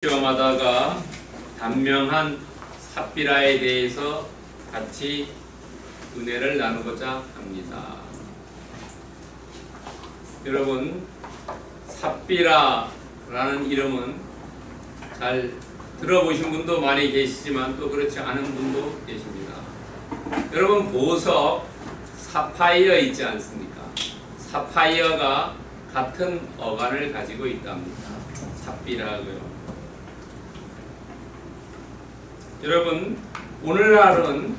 시험하다가 단명한 삽비라에 대해서 같이 은혜를 나누고자 합니다. 여러분, 삽비라라는 이름은 잘 들어보신 분도 많이 계시지만 또 그렇지 않은 분도 계십니다. 여러분, 보석 사파이어 있지 않습니까? 사파이어가 같은 어간을 가지고 있답니다. 삽비라고요. 여러분, 오늘날은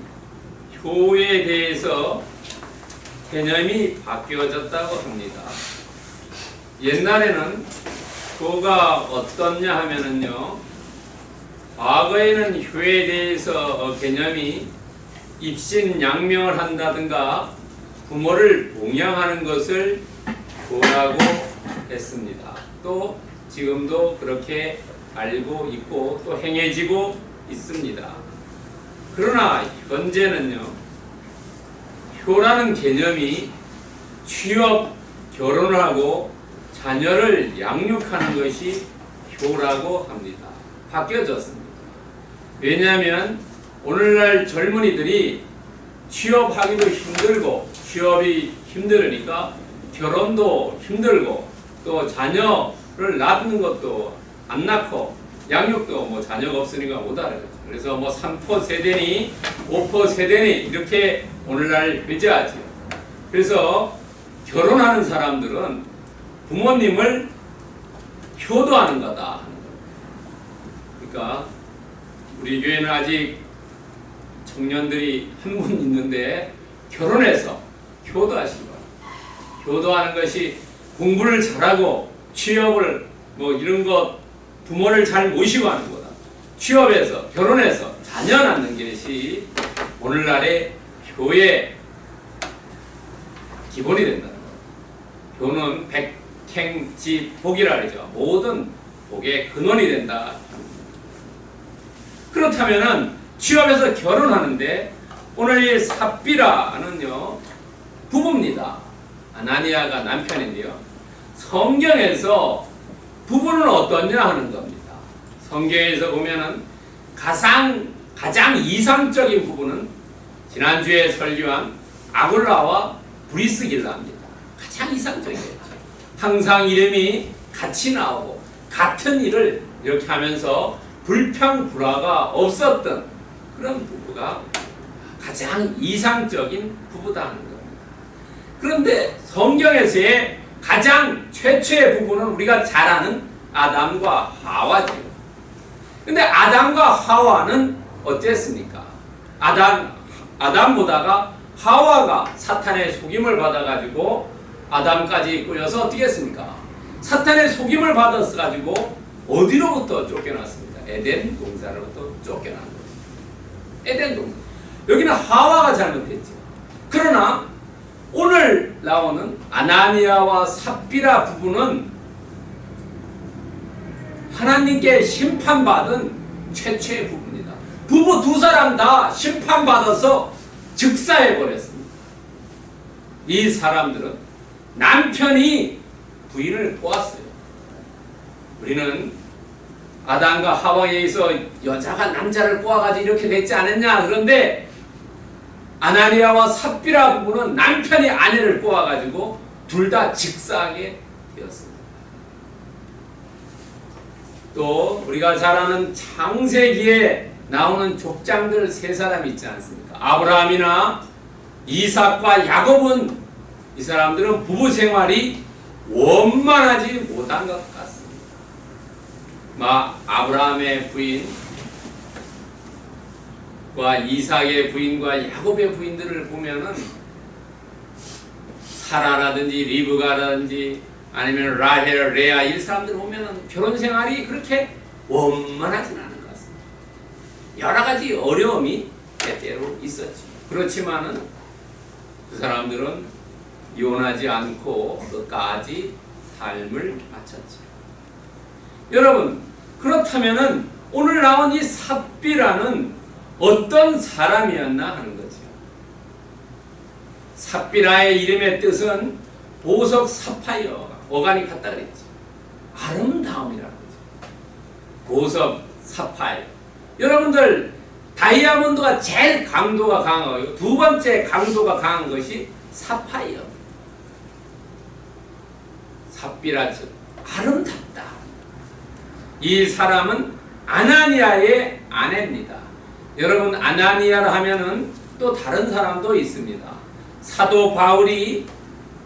효에 대해서 개념이 바뀌어졌다고 합니다. 옛날에는 효가 어떻냐 하면은요, 과거에는 효에 대해서 개념이 입신양명을 한다든가 부모를 봉양하는 것을 효라고 했습니다. 또 지금도 그렇게 알고 있고 또 행해지고 있습니다. 그러나 현재는요, 효라는 개념이 취업, 결혼하고 자녀를 양육하는 것이 효라고 합니다. 바뀌어졌습니다. 왜냐하면 오늘날 젊은이들이 취업하기도 힘들고 취업이 힘들으니까 결혼도 힘들고 또 자녀를 낳는 것도 안 낳고 양육도 뭐 자녀가 없으니까 못하는 거죠. 그래서 뭐 3포 세대니 5포 세대니 이렇게 오늘날 회자하죠. 그래서 결혼하는 사람들은 부모님을 효도하는 거다 하는 거예요. 그러니까 우리 교회는 아직 청년들이 한 분 있는데 결혼해서 효도하신 거예요. 효도하는 것이 공부를 잘하고 취업을 뭐 이런 것 부모를 잘 모시고 하는 거다. 취업해서 결혼해서 자녀 낳는 것이 오늘날의 효의 기본이 된다는 거예요. 효는 백행지복이라 그러죠. 모든 복의 근원이 된다. 그렇다면은 취업해서 결혼하는데 오늘 이 삽비라는요 부부입니다. 아나니아가 남편인데요. 성경에서 부부는 어떠냐 하는 겁니다. 성경에서 보면은 가장 이상적인 부부는 지난주에 설교한 아굴라와 브리스길라입니다. 가장 이상적이었죠. 항상 이름이 같이 나오고 같은 일을 이렇게 하면서 불평불화가 없었던 그런 부부가 가장 이상적인 부부다 하는 겁니다. 그런데 성경에서의 가장 최초의 부부는 우리가 잘 아는 아담과 하와죠. 근데 아담과 하와는 어땠습니까? 아담보다가 하와가 사탄의 속임을 받아가지고 아담까지 꼬여서 어떻게 했습니까? 사탄의 속임을 받아가지고 어디로부터 쫓겨났습니다? 에덴 동산으로부터 쫓겨난 거예요. 에덴 동산. 여기는 하와가 잘못했죠. 그러나 오늘 나오는 아나니아와 삽비라 부부는 하나님께 심판받은 최초의 부부입니다. 부부 두 사람 다 심판받아서 즉사해버렸습니다. 이 사람들은 남편이 부인을 꼬았어요. 우리는 아담과 하와에 의해서 여자가 남자를 꼬아가지고 이렇게 됐지 않았냐. 그런데 아나니아와 삽비라 부부는 남편이 아내를 꼬아가지고 둘 다 직사하게 되었습니다. 또 우리가 잘 아는 창세기에 나오는 족장들 세 사람이 있지 않습니까? 아브라함이나 이삭과 야곱은 이 사람들은 부부 생활이 원만하지 못한 것 같습니다. 아브라함의 부인과 이삭의 부인과 야곱의 부인들을 보면은 사라라든지 리브가라든지 아니면 라헬, 레아 이 사람들 보면은 결혼 생활이 그렇게 원만하진 않은 것 같습니다. 여러 가지 어려움이 때때로 있었죠. 그렇지만은 그 사람들은 이혼하지 않고 끝까지 삶을 마쳤죠. 여러분, 그렇다면은 오늘 나온 이 삽비라는 어떤 사람이었나 하는 거죠. 삽비라의 이름의 뜻은 보석 사파이어 어간이 같다 그랬죠. 아름다움이라는 거죠. 보석, 사파이어. 여러분들 다이아몬드가 제일 강도가 강한 거예요. 두 번째 강도가 강한 것이 사파이어. 삽비라죠. 아름답다. 이 사람은 아나니아의 아내입니다. 여러분 아나니아를 하면은 또 다른 사람도 있습니다. 사도 바울이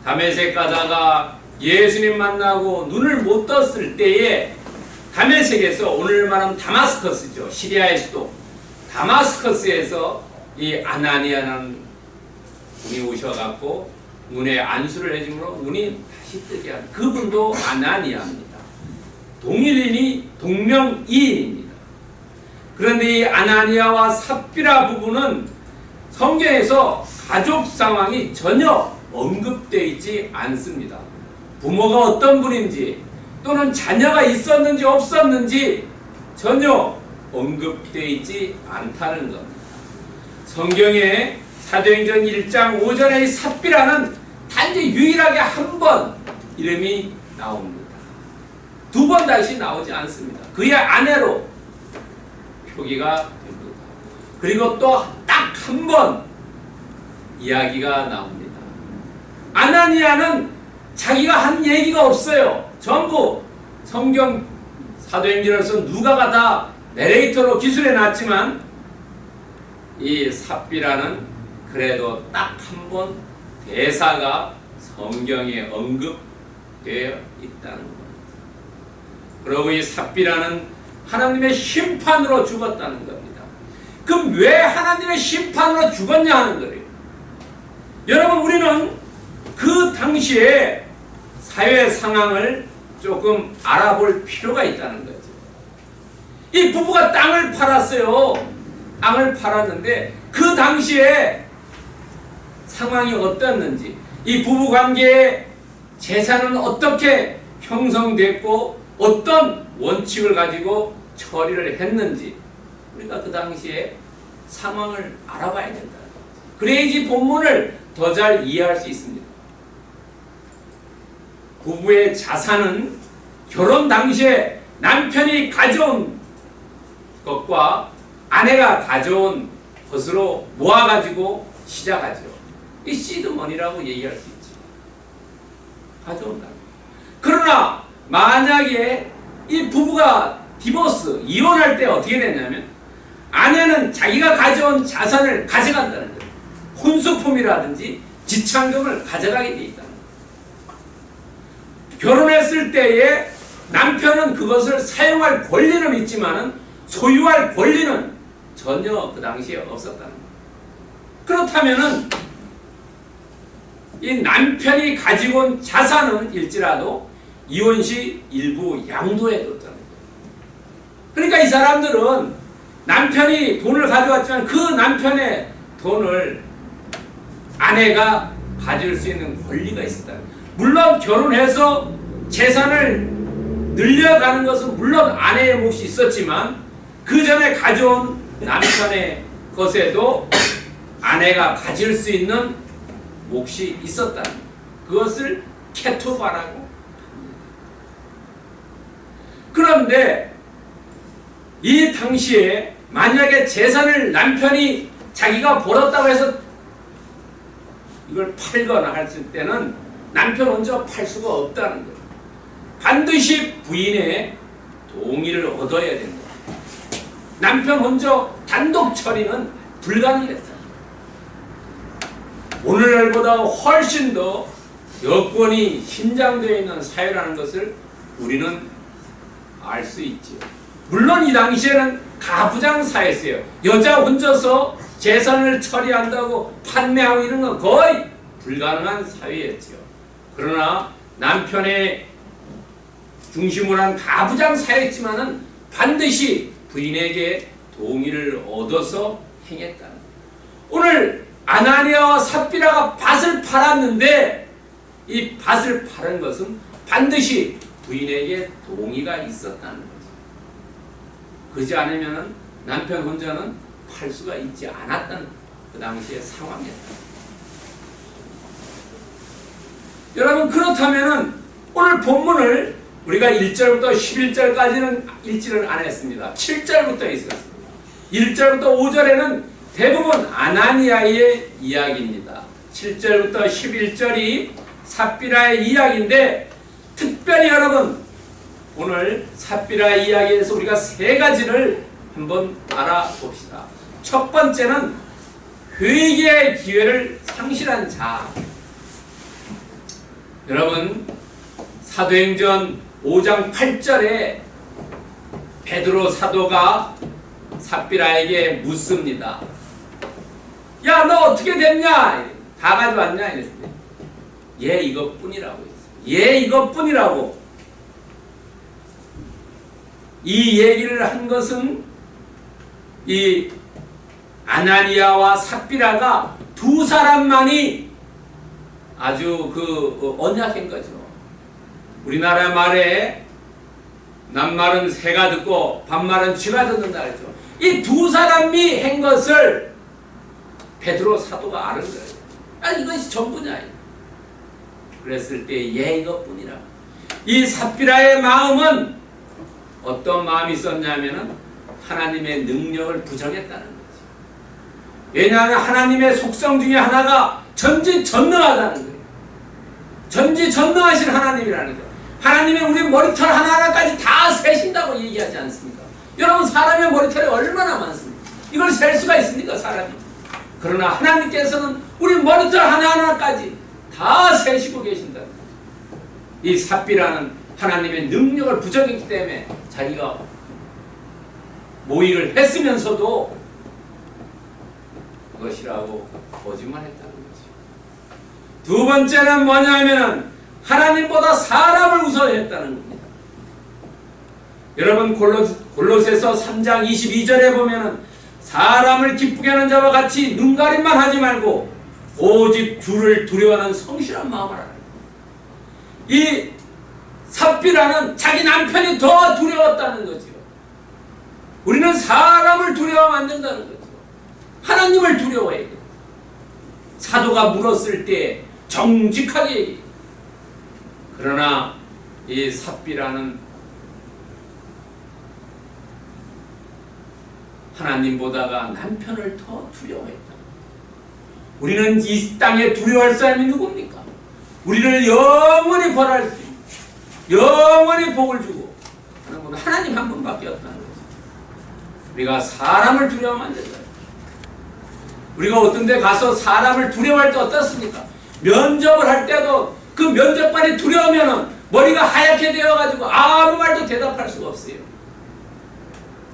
다메섹 가다가 예수님 만나고 눈을 못 떴을 때에 다메섹에서 오늘 말하면 다마스커스죠. 시리아의 수도 다마스커스에서 이 아나니아라는 분이 오셔갖고 눈에 안수를 해줌으로 눈이 다시 뜨게 한 그분도 아나니아입니다. 동일인이 동명이인입니다. 그런데 이 아나니아와 삽비라 부부는 성경에서 가족 상황이 전혀 언급되어 있지 않습니다. 부모가 어떤 분인지 또는 자녀가 있었는지 없었는지 전혀 언급되어 있지 않다는 겁니다. 성경에 사도행전 1장 5절의 삽비라는 단지 유일하게 한 번 이름이 나옵니다. 두 번 다시 나오지 않습니다. 그의 아내로 표기가 됩니다. 그리고 또 딱 한 번 이야기가 나옵니다. 아나니아는 자기가 한 얘기가 없어요. 전부 성경 사도행전에서 누가가 다 내레이터로 기술해 놨지만 이 삽비라는 그래도 딱 한 번 대사가 성경에 언급되어 있다는 겁니다. 그리고 이 삽비라는 하나님의 심판으로 죽었다는 겁니다. 그럼 왜 하나님의 심판으로 죽었냐 하는 거예요. 여러분 우리는 그 당시에 사회 상황을 조금 알아볼 필요가 있다는 거죠. 이 부부가 땅을 팔았어요. 땅을 팔았는데 그 당시에 상황이 어땠는지, 이 부부관계의 재산은 어떻게 형성됐고 어떤 원칙을 가지고 처리를 했는지 우리가 그 당시에 상황을 알아봐야 된다. 그래야지 본문을 더 잘 이해할 수 있습니다. 부부의 자산은 결혼 당시에 남편이 가져온 것과 아내가 가져온 것으로 모아가지고 시작하죠. 이 시드머니라고 얘기할 수 있죠. 가져온다. 그러나 만약에 이 부부가 디보스, 이혼할 때 어떻게 됐냐면 아내는 자기가 가져온 자산을 가져간다는 거예요. 혼수품이라든지 지참금을 가져가게 돼 있다는 거예요. 결혼했을 때에 남편은 그것을 사용할 권리는 있지만은 소유할 권리는 전혀 그 당시에 없었다는 거예요. 그렇다면은 이 남편이 가지고 온 자산은 일지라도 이혼 시 일부 양도해뒀다는 거예요. 그러니까 이 사람들은 남편이 돈을 가져왔지만 그 남편의 돈을 아내가 가질 수 있는 권리가 있었다. 물론 결혼해서 재산을 늘려가는 것은 물론 아내의 몫이 있었지만 그 전에 가져온 남편의 것에도 아내가 가질 수 있는 몫이 있었다는 거예요. 그것을 케토바라고 합니다. 그런데 이 당시에 만약에 재산을 남편이 자기가 벌었다고 해서 이걸 팔거나 했을 때는 남편 혼자 팔 수가 없다는 거예요. 반드시 부인의 동의를 얻어야 된다. 남편 혼자 단독 처리는 불가능했다. 오늘날보다 훨씬 더 여건이 신장되어 있는 사회라는 것을 우리는 알 수 있죠. 물론 이 당시에는 가부장 사회였어요. 여자 혼자서 재산을 처리한다고 판매하고 이런 건 거의 불가능한 사회였죠. 그러나 남편의 중심으로 한 가부장 사회였지만은 반드시 부인에게 동의를 얻어서 행했다는 거예요. 오늘 아나니아와 삽비라가 밭을 팔았는데 이 밭을 파는 것은 반드시 부인에게 동의가 있었다는 거죠. 그렇지 않으면 남편 혼자는 팔 수가 있지 않았던 그 당시의 상황이었다. 여러분 그렇다면 오늘 본문을 우리가 1절부터 11절까지는 읽지를 안 했습니다. 7절부터 있었습니다. 1절부터 5절에는 대부분 아나니아의 이야기입니다. 7절부터 11절이 삽비라의 이야기인데, 특별히 여러분 오늘 삽비라의 이야기에서 우리가 세 가지를 한번 알아봅시다. 첫 번째는 회개의 기회를 상실한 자. 여러분, 사도행전 5장 8절에 베드로 사도가 삽비라에게 묻습니다. 야, 너 어떻게 됐냐? 다 가져왔냐? 이랬을 때, 예, 이것뿐이라고 했어요. 예, 이것뿐이라고. 이 얘기를 한 것은 이 아나니아와 삽비라가 두 사람만이 아주 언약한 거죠. 우리나라 말에 남말은 새가 듣고 반말은 쥐가 듣는다 그랬죠. 이 두 사람이 한 것을 베드로 사도가 아는 거예요. 아, 이것이 전부냐. 그랬을 때 예, 이것뿐이라. 이 삽비라의 마음은 어떤 마음이 있었냐면은 하나님의 능력을 부정했다는 거죠. 왜냐하면 하나님의 속성 중에 하나가 전지전능하다는 거예요. 전지전능하신 하나님이라는 거예요. 하나님이 우리 머리털 하나하나까지 다 세신다고 얘기하지 않습니까? 여러분, 사람의 머리털이 얼마나 많습니까? 이걸 셀 수가 있습니까, 사람이? 그러나 하나님께서는 우리 머리털 하나하나까지 다 세시고 계신다는 거죠. 이 삽비라는 하나님의 능력을 부정했기 때문에 자기가 모의를 했으면서도 그것이라고 거짓말했다는 거죠. 두 번째는 뭐냐면은 하나님보다 사람을 우선했다는 겁니다. 여러분, 골로새서 3장 22절에 보면은 사람을 기쁘게 하는 자와 같이 눈가림만 하지 말고 오직 주를 두려워하는 성실한 마음을 하라. 이 삽비라는 자기 남편이 더 두려웠다는 거죠. 우리는 사람을 두려워하면 안 된다는 거죠. 하나님을 두려워해야 돼요. 사도가 물었을 때 정직하게 얘기해요. 그러나 이 삽비라는 하나님보다가 남편을 더 두려워했다. 우리는 이 땅에 두려워할 사람이 누굽니까? 우리를 영원히 벌할 수 있는, 영원히 복을 주고 하는 분은 하나님 한 분밖에 없다는 거죠. 우리가 사람을 두려워하면 안 된다. 우리가 어떤 데 가서 사람을 두려워할 때 어떻습니까? 면접을 할 때도 그 면접관이 두려우면 머리가 하얗게 되어가지고 아무 말도 대답할 수가 없어요.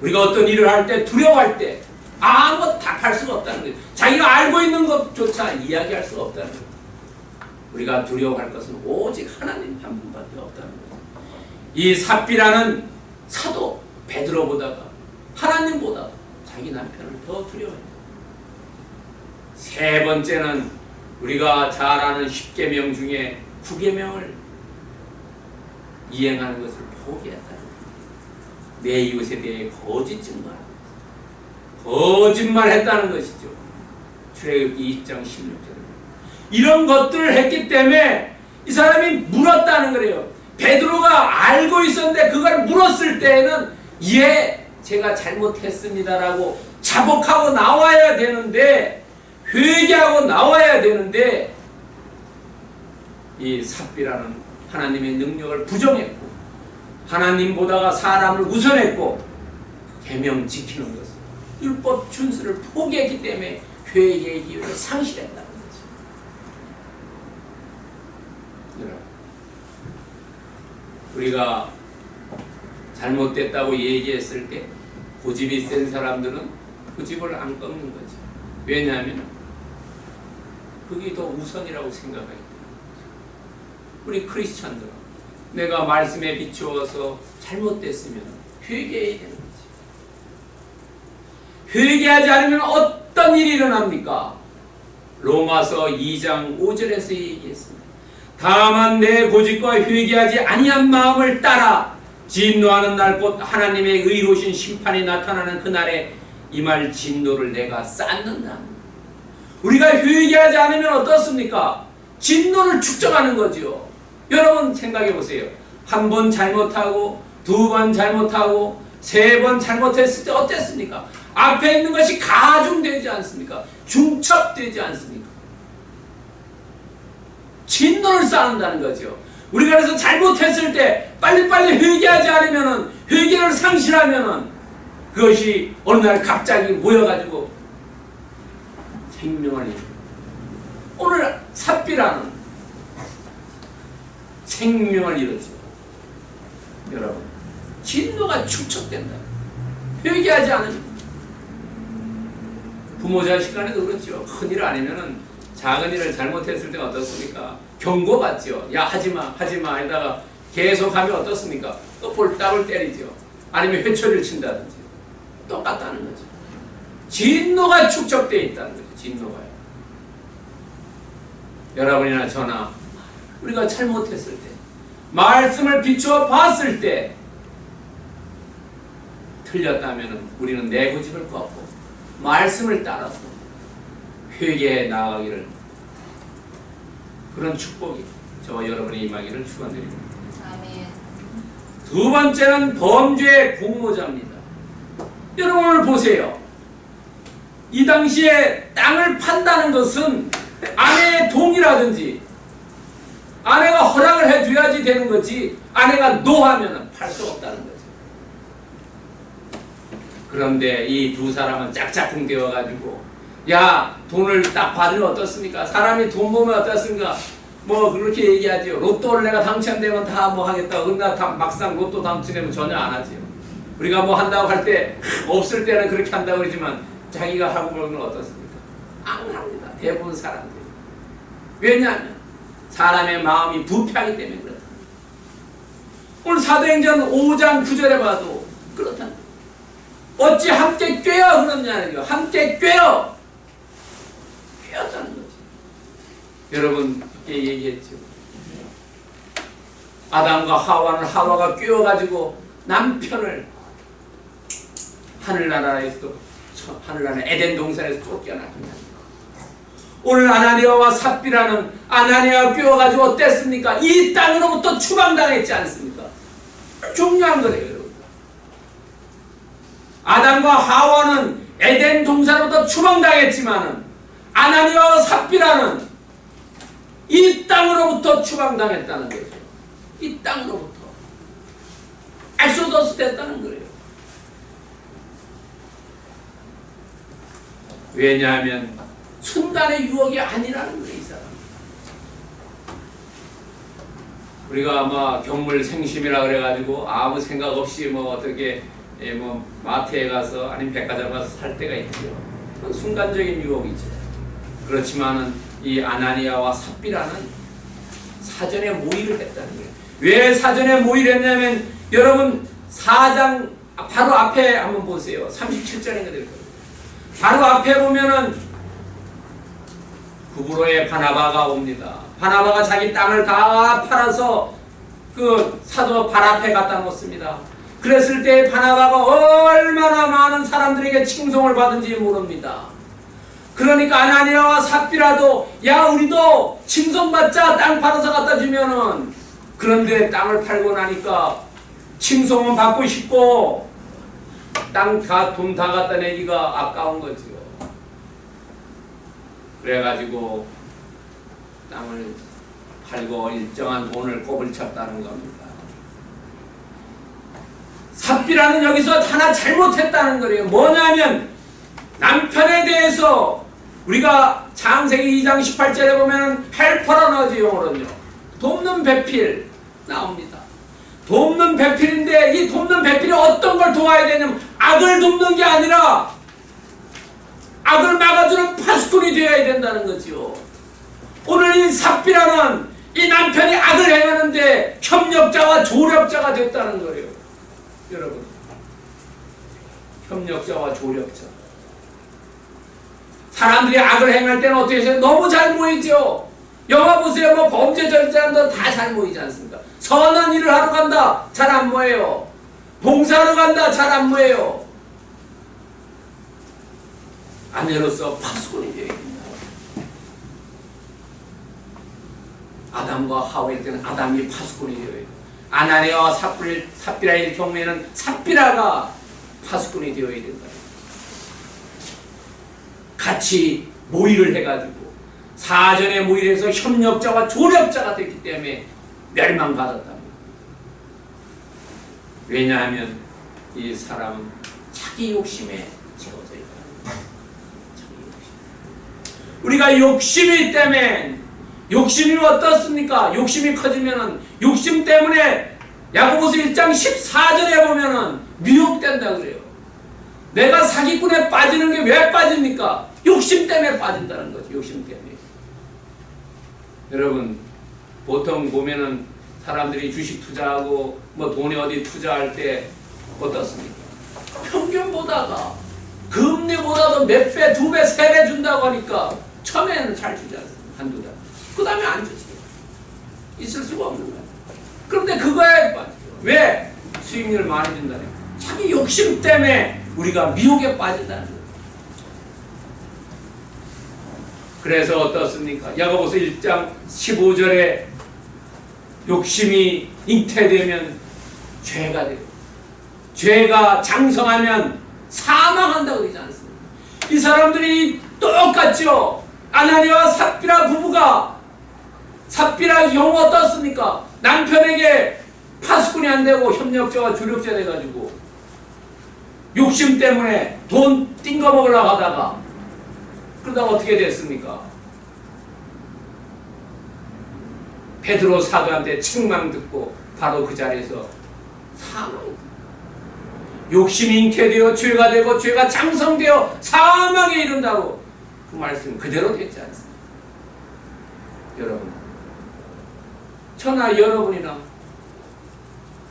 우리가 어떤 일을 할 때 두려워할 때 아무것도 답할 수가 없다는 거예요. 자기가 알고 있는 것조차 이야기할 수가 없다는 거예요. 우리가 두려워할 것은 오직 하나님 한 분밖에 없다는 거예요. 이 삽비라는 사도 베드로보다가 하나님보다 자기 남편을 더 두려워해요. 세 번째는 우리가 잘 아는 10계명 중에 9계명을 이행하는 것을 포기했다는 거예요. 내 이웃에 대해 거짓말했다는 것이죠. 출애굽기 20장 16절. 이런 것들을 했기 때문에 이 사람이 물었다는 거예요. 베드로가 알고 있었는데 그걸 물었을 때에는 예, 제가 잘못했습니다라고 자복하고 나와야 되는데, 회개하고 나와야 되는데, 이 삽비라는 하나님의 능력을 부정했고 하나님보다가 사람을 우선했고 계명 지키는 것을, 율법 준수를 포기했기 때문에 회개의 기회를 상실했다는 거죠. 우리가 잘못됐다고 얘기했을 때 고집이 센 사람들은 고집을 안 꺾는 거죠. 왜냐하면 그게 더 우선이라고 생각하기 때문에. 우리 크리스찬들은 내가 말씀에 비추어서 잘못됐으면 회개해야 되는 거지. 회개하지 않으면 어떤 일이 일어납니까? 로마서 2장 5절에서 얘기했습니다. 다만 내 고집과 회개하지 아니한 마음을 따라 진노하는 날 곧 하나님의 의로우신 심판이 나타나는 그날에 임할 진노를 내가 쌓는다. 우리가 회개하지 않으면 어떻습니까? 진노를 축적하는 거지요. 여러분 생각해 보세요. 한 번 잘못하고 두 번 잘못하고 세 번 잘못했을 때 어땠습니까? 앞에 있는 것이 가중되지 않습니까? 중첩되지 않습니까? 진노를 쌓는다는 거죠. 우리가 그래서 잘못했을 때 빨리빨리 회개하지 않으면은, 회개를 상실하면은 그것이 어느 날 갑자기 모여가지고 생명을 잃고, 오늘 삽비라는 생명을 잃었죠. 여러분, 진노가 축적된다. 회개하지 않으면. 부모 자식 간에도 그렇죠. 큰일 아니면은 작은 일을 잘못했을 때가 어떻습니까? 경고받죠. 야, 하지마 하지마 하다가 계속 하면 어떻습니까? 또 볼따을 때리죠. 아니면 회초리를 친다든지. 똑같다는 거죠. 진노가 축적되어 있다는 거죠. 진노가요. 여러분이나 저나 우리가 잘못했을 때, 말씀을 비추어 봤을 때 틀렸다면 우리는 내 고집을 꺾고 말씀을 따라서 회개에 나아가기를, 그런 축복이 저와 여러분의 임하기를 축원드립니다. 아멘. 두 번째는 범죄의 공모자입니다. 여러분 오늘 보세요. 이 당시에 땅을 판다는 것은 아내의 동의라든지 아내가 허락을 해줘야지 되는 거지, 아내가 노하면 팔 수 없다는 거죠. 그런데 이 두 사람은 짝짝꿍 되어가지고, 야, 돈을 딱 받으면 어떻습니까? 사람이 돈 보면 어떻습니까? 뭐 그렇게 얘기하죠. 로또를 내가 당첨되면 다 뭐 하겠다. 근데 막상 로또 당첨되면 전혀 안 하지요. 우리가 뭐 한다고 할 때 없을 때는 그렇게 한다고 그러지만 자기가 하고 보면 어떻습니까? 안 합니다. 대부분 사람들이. 왜냐하면 사람의 마음이 부패하기 때문에 그렇다. 오늘 사도행전 5장 9절에 봐도 그렇다. 어찌 함께 꿰어 그러냐는 거예요. 함께 꿰어. 꿰었다는 거지. 여러분 그렇게 얘기했죠. 아담과 하와는 하와가 꿰어가지고 남편을 하늘나라 에덴 동산에서 쫓겨나게. 오늘 아나니아와 삽비라는, 아나니아가 꿰어가지고 어땠습니까? 이 땅으로부터 추방당했지 않습니까? 중요한 거예요, 여러분. 아담과 하와는 에덴 동산으로부터 추방당했지만은 아나니아와 삽비라는 이 땅으로부터 추방당했다는 거죠. 이 땅으로부터 엑소더스 됐다는 거예요. 왜냐하면 순간의 유혹이 아니라는 거예요, 이 사람. 우리가 아마 경물생심이라 그래가지고 아무 생각 없이 뭐 어떻게 뭐 마트에 가서 아니면 백화점 가서 살 때가 있죠. 그건 순간적인 유혹이죠. 그렇지만은 이 아나니아와 삽비라는 사전에 모의를 했다는 거예요. 왜 사전에 모의를 했냐면, 여러분 4장 바로 앞에 한번 보세요. 37절인가 될 거예요. 바로 앞에 보면은 구브로의 바나바가 옵니다. 바나바가 자기 땅을 다 팔아서 그 사도 발 앞에 갖다 놓습니다. 그랬을 때 바나바가 얼마나 많은 사람들에게 칭송을 받은지 모릅니다. 그러니까 아나니아와 삽비라도, 야, 우리도 칭송받자, 땅 팔아서 갖다 주면은. 그런데 땅을 팔고 나니까 칭송은 받고 싶고 땅 돈 다 갖다 내기가 아까운 거죠. 그래가지고 땅을 팔고 일정한 돈을 꼽을 쳤다는 겁니다. 삽비라는 여기서 하나 잘못했다는 거예요. 뭐냐면 남편에 대해서 우리가 창세기 2장 18절에 보면 헬퍼라는 어지 용어로는요, 돕는 배필 나옵니다. 돕는 배필인데, 이 돕는 배필이 어떤 걸 도와야 되냐면 악을 돕는 게 아니라 악을 막아주는 파수꾼이 되어야 된다는 거죠. 오늘 이 삽비라는 이 남편이 악을 행하는데 협력자와 조력자가 됐다는 거예요. 여러분, 협력자와 조력자. 사람들이 악을 행할 때는 어떻게 해서 너무 잘 모이죠. 영화 보세요. 뭐 범죄 절자도 다 잘 모이지 않습니까? 선한 일을 하러 간다, 잘 안 모여요. 봉사하러 간다, 잘 안 모여요. 아내로서 파수꾼이 되어야 됩니다. 아담과 하와일 때는 아담이 파수꾼이 되어야 돼요. 아나니아와 삽비라의 경우에는 삽비라가 파수꾼이 되어야 된다. 같이 모의를 해가지고 사전에 모의를 해서 협력자와 조력자가 됐기 때문에 멸망받았다. 왜냐하면 이 사람은 자기 욕심에 채워져 있다. 자기 욕심. 우리가 욕심이 때문에 욕심이 어떻습니까? 욕심이 커지면은 욕심 때문에 야고보서 1장 14절에 보면은 미혹된다 그래요. 내가 사기꾼에 빠지는 게 왜 빠집니까? 욕심 때문에 빠진다는 거죠. 욕심 때문에. 여러분 보통 보면은 사람들이 주식 투자하고 뭐 돈에 어디 투자할 때 어떻습니까? 평균보다가 금리보다도 몇 배, 두 배, 세 배 준다고 하니까 처음에는 잘 주지 않습니다. 한두 달. 그 다음에 안 주지. 있을 수가 없는 거예요. 그런데 그거에 빠져요. 왜? 수익률을 많이 준다네. 자기 욕심 때문에 우리가 미혹에 빠진다는 거예요. 그래서 어떻습니까? 야고보서 1장 15절에 욕심이 잉태되면 죄가 되고 죄가 장성하면 사망한다고 그러지 않습니까? 이 사람들이 똑같죠. 아나니아와 삽비라 부부가 삽비라 경우 어떻습니까? 남편에게 파수꾼이 안 되고 협력자와 조력자 돼가지고 욕심 때문에 돈 띵거 먹으려고 하다가 그러다가 어떻게 됐습니까? 베드로 사도한테 책망 듣고 바로 그 자리에서 사망. 욕심이 잉태되어 죄가 되고 죄가 장성되어 사망에 이른다고 그 말씀 그대로 됐지 않습니까? 여러분, 저나 여러분이나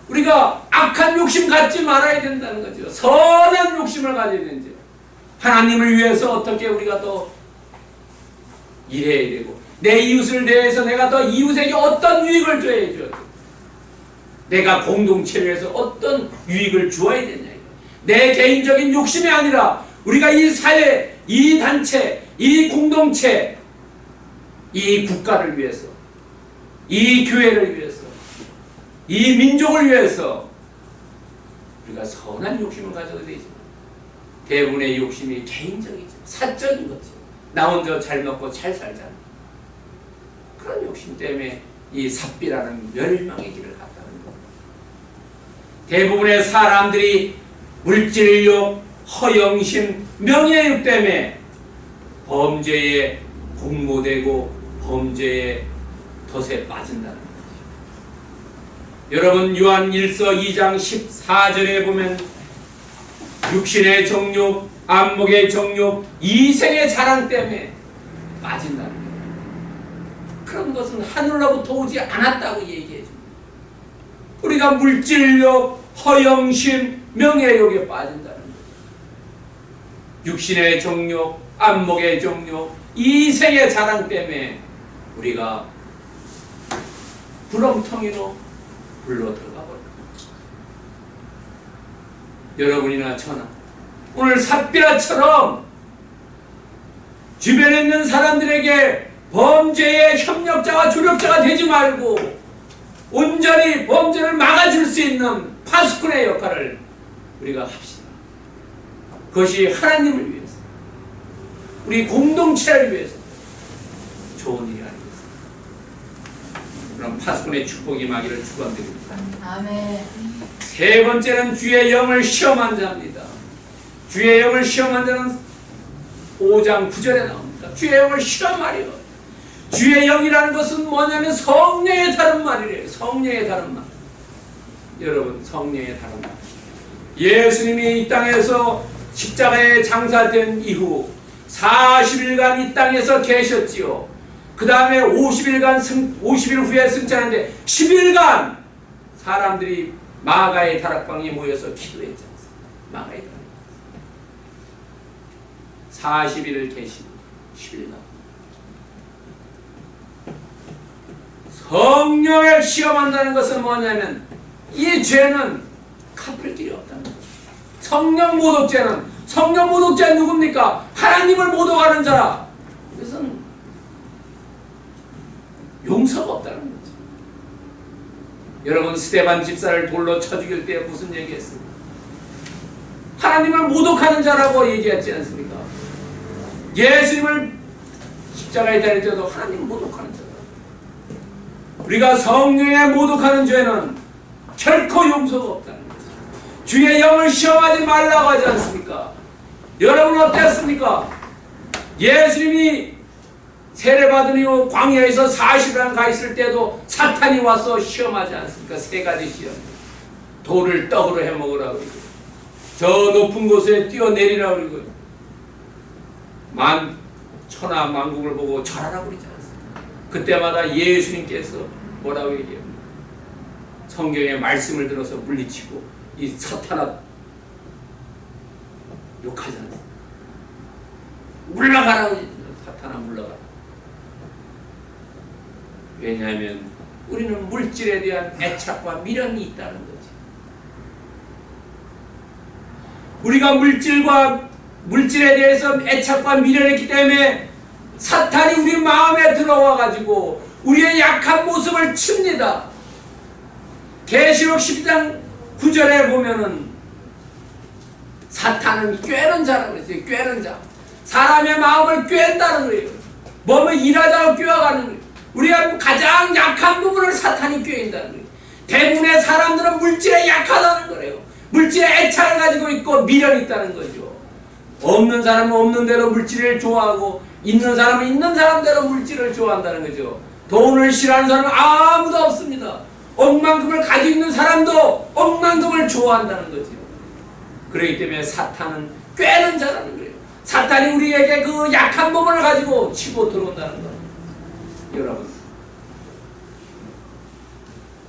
우리가 악한 욕심 갖지 말아야 된다는 거죠. 선한 욕심을 가져야 되는지 하나님을 위해서 어떻게 우리가 더 일해야 되고 내 이웃을 대해서 내가 더 이웃에게 어떤 유익을 줘야죠. 내가 공동체를 위해서 어떤 유익을 주어야 되냐. 내 개인적인 욕심이 아니라 우리가 이 사회, 이 단체, 이 공동체, 이 국가를 위해서, 이 교회를 위해서, 이 민족을 위해서 우리가 선한 욕심을 가져야 되죠. 대부분의 욕심이 개인적이죠. 사적인 거죠. 나 혼자 잘 먹고 잘 살잖아. 그런 욕심 때문에 이 삽비라는 멸망의 길을 갔다는 겁니다. 대부분의 사람들이 물질욕, 허영심, 명예욕 때문에 범죄에 공모되고 범죄의 덫에 빠진다는 거죠. 여러분 요한 1서 2장 14절에 보면 육신의 정욕, 안목의 정욕, 이생의 자랑 때문에 빠진다는 거예요. 그런 것은 하늘로부터 오지 않았다고 얘기해 줍니다. 우리가 물질욕, 허영심, 명예욕에 빠진다는 거예요. 육신의 정욕, 안목의 정욕, 이생의 자랑 때문에 우리가 구렁텅이로 불러 들어가 버립니다. 여러분이나 저나 오늘 삽비라처럼 주변에 있는 사람들에게 범죄의 협력자와 조력자가 되지 말고 온전히 범죄를 막아줄 수 있는 파수꾼의 역할을 우리가 합시다. 그것이 하나님을 위해서, 우리 공동체를 위해서 좋은 일이 아니겠습니까? 그럼 파수꾼의 축복이 임하기를 축원드립니다. 아멘. 세 번째는 주의 영을 시험한 자입니다. 주의 영을 시험한 자는 5장 9절에 나옵니다. 주의 영을 시험하리요. 주의 영이라는 것은 뭐냐면 성령의 다른 말이래요. 성령의 다른 말. 여러분, 성령의 다른 말. 예수님이 이 땅에서 십자가에 장사된 이후 40일간 이 땅에서 계셨지요. 그 다음에 50일 후에 승천하는데 10일간 사람들이 마가의 다락방에 모여서 기도했지 않습니까? 마가의 다락방 40일을 계시고 10일간 성령을 시험한다는 것은 뭐냐면 이 죄는 갚을 길이 없다는 거죠. 성령 모독죄는, 성령 모독죄는 누굽니까? 하나님을 모독하는 자라. 그것은 용서가 없다는 거죠. 여러분 스데반 집사를 돌로 쳐 죽일 때 무슨 얘기했습니까? 하나님을 모독하는 자라고 얘기했지 않습니까? 예수님을 십자가에 달릴 때도 하나님을 모독하는 자다. 우리가 성령에 모독하는 죄는 결코 용서가 없다는 거죠. 주의 영을 시험하지 말라고 하지 않습니까? 여러분 어땠습니까? 예수님이 세례받은 이후 광야에서 40일 가 있을 때도 사탄이 와서 시험하지 않습니까? 세 가지 시험. 돌을 떡으로 해먹으라고 그러고, 저 높은 곳에 뛰어내리라고 그러고, 천하 만국을 보고 절하라고 그러지 않습니까? 그때마다 예수님께서 뭐라고 얘기해요? 성경의 말씀을 들어서 물리치고 이 사탄아 욕하지 않습니까? 물러가라고 그러지. 사탄아 물러가라. 왜냐하면 우리는 물질에 대한 애착과 미련이 있다는 거지. 우리가 물질에 대해서 애착과 미련이 있기 때문에 사탄이 우리 마음에 들어와 가지고 우리의 약한 모습을 칩니다. 계시록 12장 9절에 보면은 사탄은 꾀는 자라고 그랬어요. 꾀는 자. 사람의 마음을 꾀는다는 거예요. 몸을 일하자고 꾀어가는 거예요. 우리가 가장 약한 부분을 사탄이 꾀인다는 거예요. 대부분의 사람들은 물질에 약하다는 거예요. 물질에 애착을 가지고 있고 미련이 있다는 거죠. 없는 사람은 없는 대로 물질을 좋아하고 있는 사람은 있는 사람대로 물질을 좋아한다는 거죠. 돈을 싫어하는 사람은 아무도 없습니다. 억만큼을 가지고 있는 사람도 억만큼을 좋아한다는 거죠. 그렇기 때문에 사탄은 꾀는 자라는 거예요. 사탄이 우리에게 그 약한 부분을 가지고 치고 들어온다는 거예요. 여러분,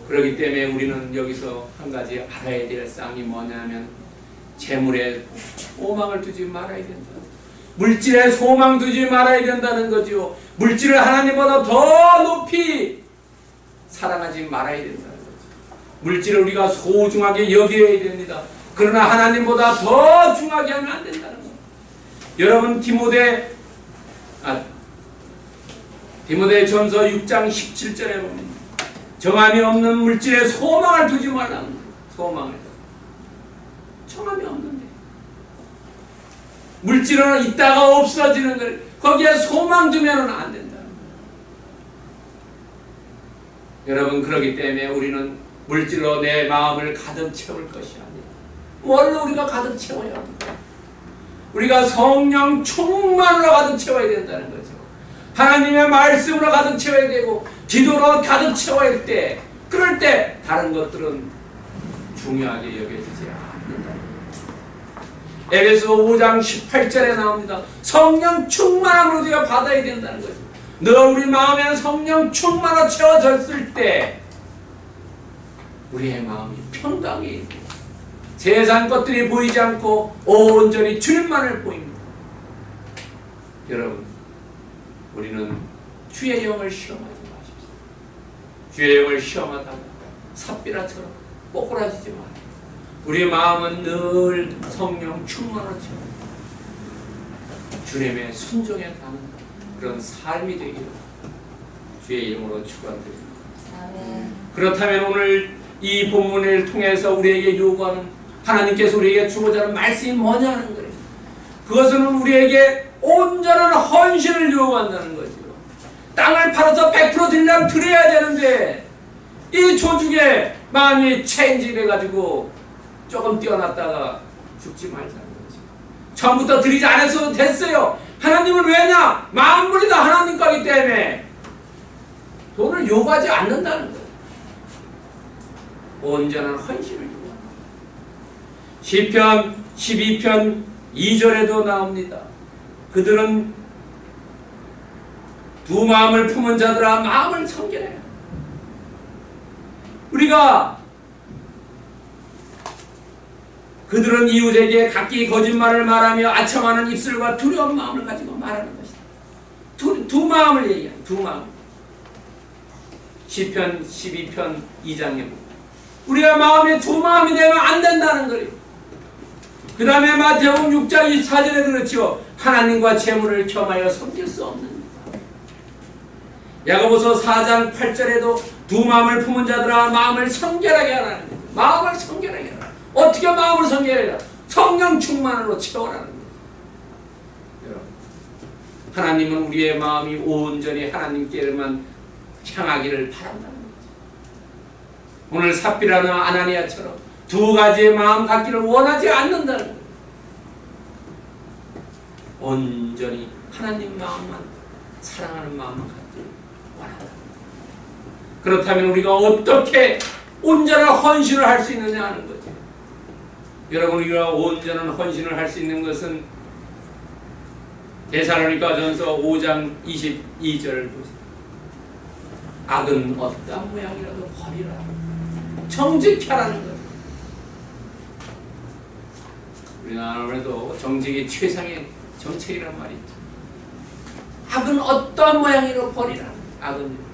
그렇기 때문에 우리는 여기서 한 가지 알아야 될 사항이 뭐냐면 재물에 소망을 두지 말아야 된다. 물질에 소망 두지 말아야 된다는 거죠. 물질을 하나님보다 더 높이 사랑하지 말아야 된다는 거죠. 물질을 우리가 소중하게 여겨야 됩니다. 그러나 하나님보다 더 중하게 하면 안 된다는 거예요. 여러분 디모데전서 6장 17절에 보면 정함이 없는 물질에 소망을 두지 말라는 거예요. 소망을. 정함이 없는데 물질은 있다가 없어지는 걸 거기에 소망 두면 안 된다는 거예요. 여러분, 그렇기 때문에 우리는 물질로 내 마음을 가득 채울 것이 아니라 뭘로 우리가 가득 채워야 합니까? 우리가 성령 충만으로 가득 채워야 된다는 거죠. 하나님의 말씀으로 가득 채워야 되고 기도로 가득 채워야 할 때, 그럴 때 다른 것들은 중요하게 여겨지지 않는다. 에베소 5장 18절에 나옵니다. 성령 충만함으로 우리가 받아야 된다는 거죠. 우리 마음에는 성령 충만으로 채워졌을 때 우리의 마음이 평강해 있고 세상 것들이 보이지 않고 온전히 주님만을 보입니다. 여러분, 우리는 주의 영을 시험하지 마십시오. 주의 영을 시험하다가 삽비라처럼 꼬꾸라지지 마십시오. 우리의 마음은 늘 성령 충만으로 채워 주님의 순종에 가는 그런 삶이 되기를 주의 이름으로 축원드립니다. 그렇다면 오늘 이 본문을 통해서 우리에게 요구하는, 하나님께서 우리에게 주고자 하는 말씀이 뭐냐는 거예요. 그것은 우리에게 온전한 헌신을 요구한다는 거죠. 땅을 팔아서 100% 드리려면 드려야 되는데 이 조직에 마음이 체인지돼가지고 조금 뛰어났다가 죽지 말자는 거죠. 처음부터 드리지 않았어도 됐어요. 하나님은 왜냐? 만물이 다 하나님 거기 때문에 돈을 요구하지 않는다는 거예요. 온전한 헌신을 요구합니다. 시편 12편 2절에도 나옵니다. 그들은 두 마음을 품은 자들아 마음을 섬기래. 우리가 그들은 이웃에게 각기 거짓말을 말하며 아첨하는 입술과 두려운 마음을 가지고 말하는 것이다. 두 마음을 얘기해요. 두 마음. 시편 12편 2장에 보면 우리가 마음에 두 마음이 되면 안 된다는 거예요. 그 다음에 마태복음 6장 24절에 그렇죠. 하나님과 재물을 겸하여 섬길 수 없는. 야고보서 4장 8절에도 두 마음을 품은 자들아 마음을 성결하게 하라는 거예요. 마음을 성결하게 하라. 어떻게 마음을 성결하게 하라? 성령 충만으로 채워라는 거예요. 여러분, 하나님은 우리의 마음이 온전히 하나님께만 향하기를 바란다는 거죠. 오늘 삽비라나 아나니아처럼 두 가지의 마음 갖기를 원하지 않는다는 거예요. 온전히 하나님 마음만 사랑하는 마음만 갖기를 원한다. 그렇다면 우리가 어떻게 온전한 헌신을 할 수 있느냐 하는 거죠. 여러분, 우리가 온전한 헌신을 할 수 있는 것은 데살로니가전서 5장 22절을 보세요. 악은 어떠한 모양이라도 버리라. 정직히 하라는 거죠. 우리나라에도 정직이 최상의 정책이란 말이 있죠. 악은 어떠한 모양이라도 버리라. 악은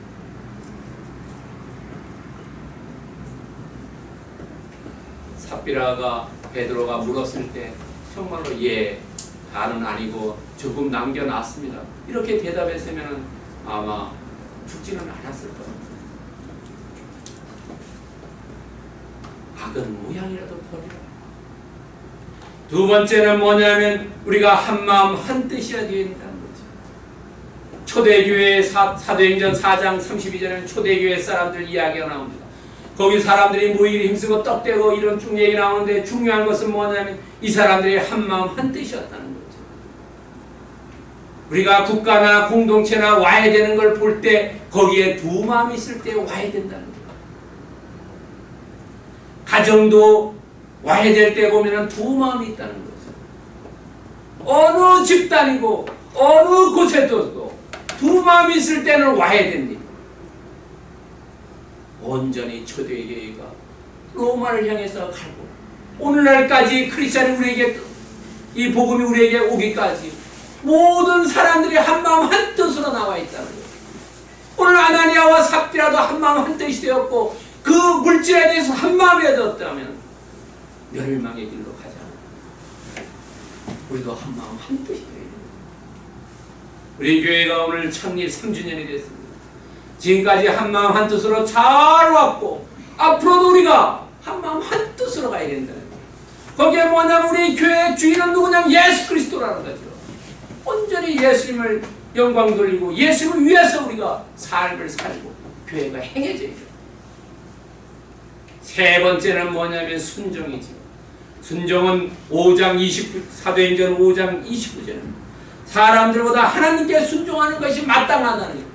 삽비라가 베드로가 물었을 때 정말로 예, 다는 아니고 조금 남겨놨습니다. 이렇게 대답했으면 아마 죽지는 않았을 겁니다. 악은 모양이라도 버리라. 두 번째는 뭐냐면 우리가 한마음 한뜻이어야 된다는 거죠. 초대교회 사도행전 4장 32절에는 초대교회 사람들 이야기가 나옵니다. 거기 사람들이 모이기 힘쓰고 떡대고 이런 쭉 얘기 나오는데 중요한 것은 뭐냐면 이 사람들이 한마음 한뜻이었다는 거죠. 우리가 국가나 공동체나 와야 되는 걸 볼 때 거기에 두 마음이 있을 때 와야 된다는 거예요. 가정도 와야 될 때 보면 두 마음이 있다는 거죠. 어느 집단이고 어느 곳에도 두 마음이 있을 때는 와야 됩니다. 온전히 초대교회가 로마를 향해서 가고 오늘날까지 크리스찬이 우리에게 이 복음이 우리에게 오기까지 모든 사람들이 한마음 한뜻으로 나와 있다는 거예요. 오늘 아나니아와 삽비라도 한마음 한뜻이 되었고 그 물질에 대해서 한마음이 되었다면 멸망의 길로 가지 않아요. 우리도 한마음 한뜻이 되어야 됩니다. 우리 교회가 오늘 창립 3주년이 됐습니다. 지금까지 한마음 한뜻으로 잘 왔고 앞으로도 우리가 한마음 한뜻으로 가야 된다는 거예요. 거기에 뭐냐면 우리 교회의 주인은 누구냐면 예수 그리스도라는 거죠. 온전히 예수님을 영광 돌리고 예수님을 위해서 우리가 삶을 살고 교회가 행해져야 돼요. 세 번째는 뭐냐면 순종이죠. 순종은 5장 29, 사도행전 5장 29절 사람들보다 하나님께 순종하는 것이 마땅하다는 거예요.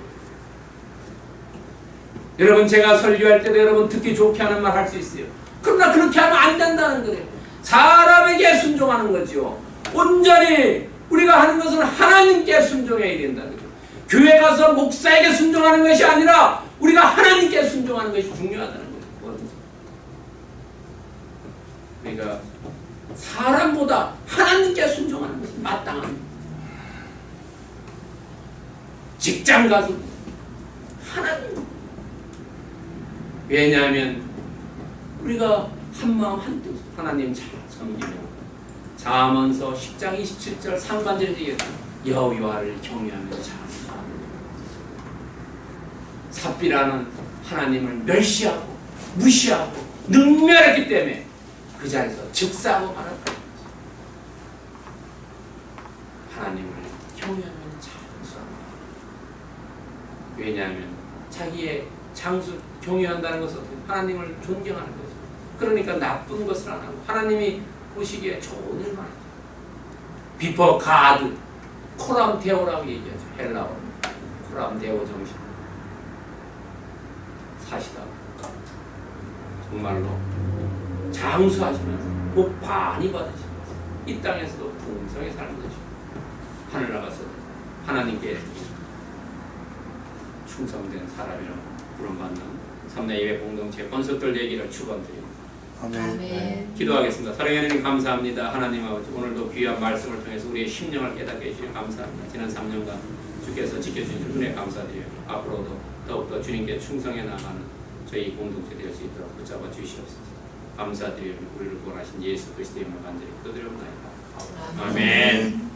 여러분, 제가 설교할 때도 여러분 듣기 좋게 하는 말 할 수 있어요. 그러나 그렇게 하면 안 된다는 거예요. 사람에게 순종하는 거죠. 온전히 우리가 하는 것은 하나님께 순종해야 된다는 거예요. 교회 가서 목사에게 순종하는 것이 아니라 우리가 하나님께 순종하는 것이 중요하다는 거예요. 그러니까 사람보다 하나님께 순종하는 것이 마땅합니다. 직장 가서 하나님. 왜냐하면 우리가 한마음 한뜻 하나님 잘 섬기며 잠언서 10장 27절 상반절에 얘기했다. 여호와를 경외하며 잠잠하는 삽비라는 하나님을 멸시하고 무시하고 능멸했기 때문에 그 자리에서 즉사하고 말았다. 하나님을 경외하며 장수합니다. 왜냐하면 자기의 장수 경외한다는 것은 하나님을 존경하는 거죠. 그러니까 나쁜 것을 안 하고 하나님이 보시기에 좋은 일만 하죠. 비포 가드 코람 데오라고 얘기하죠. 헬라어로 코람 데오 정신 사시다. 정말로 장수하시면서 복 많이 받으시면서 이 땅에서도 풍성히 사는 것이고 하늘 나가서 하나님께 충성된 사람이라고 부름받는 삼내 예배 공동체 권속들 되기를 축원드립니다. 아멘. 기도하겠습니다. 사랑하는 하나님 감사합니다. 하나님 아버지, 오늘도 귀한 말씀을 통해서 우리의 심령을 깨닫게 해주시니 감사합니다. 지난 3년간 주께서 지켜주신 은혜 감사드려요. 앞으로도 더욱더 주님께 충성해 나가는 저희 공동체 될 수 있도록 붙잡아 주시옵소서. 감사드리며 우리를 구원하신 예수 그리스도의 이름으로 간절히 기도드립니다. 아멘.